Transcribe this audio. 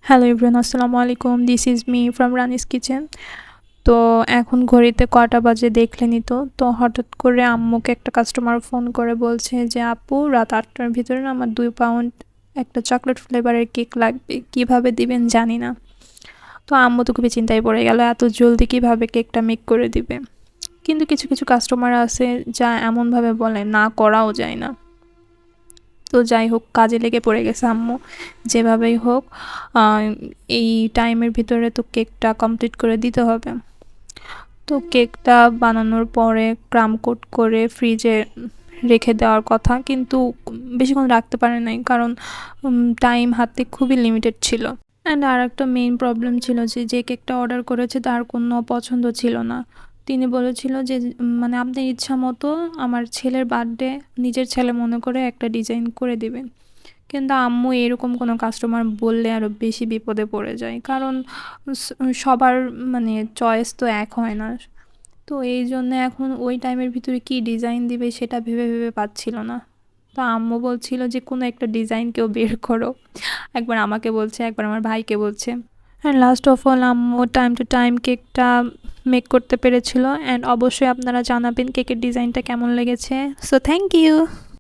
Hello everyone, আসসালামু আলাইকুম। This is me from রানিস kitchen. তো এখন ঘড়িতে কটা বাজে দেখলেনই তো হঠাৎ করে আম্মুকে একটা কাস্টমার ফোন করে বলছে যে আপু রাত 8টার ভিতরে না আমার 2 পাউন্ড একটা চকলেট ফ্লেভারের কেক লাগবে, কিভাবে দিবেন জানি না। তো আম্মু তো খুবই চিন্তায় পড়ে গেল, এত জলদি কিভাবে কেকটা মেক করে দিবে। কিন্তু কিছু কিছু কাস্টমার আছে যা এমনভাবে বলে না করাও যায় না। তো যাই হোক, কাজে লেগে পড়ে গেছে আম্মু। যেভাবেই হোক এই টাইমের ভিতরে তো কেকটা কমপ্লিট করে দিতে হবে। তো কেকটা বানানোর পরে ক্রাম কোট করে ফ্রিজে রেখে দেওয়ার কথা, কিন্তু বেশিক্ষণ রাখতে পারে নাই, কারণ টাইম হাতে খুবই লিমিটেড ছিল। অ্যান্ড আর একটা মেইন প্রবলেম ছিল যে কেকটা অর্ডার করেছে তার কোনো পছন্দ ছিল না। তিনি বলেছিল যে মানে আপনার ইচ্ছা মতো আমার ছেলের বার্থডে নিজের ছেলে মনে করে একটা ডিজাইন করে দিবেন। কিন্তু আম্মু এরকম কোনো কাস্টমার বললে আরও বেশি বিপদে পড়ে যায়, কারণ সবার মানে চয়েস তো এক হয় না। তো এই জন্য এখন ওই টাইমের ভিতরে কি ডিজাইন দিবে সেটা ভেবে ভেবে পাচ্ছিল না। তো আম্মু বলছিল যে কোনো একটা ডিজাইন কেউ বের করো। একবার আমাকে বলছে, একবার আমার ভাইকে বলছে। অ্যান্ড লাস্ট অফ অল আম্মু টাইম টু টাইম কেকটা মেক করতে পেরেছিল। অ্যান্ড অবশ্যই আপনারা জানাবেন কেকের ডিজাইনটা কেমন লেগেছে। So thank you.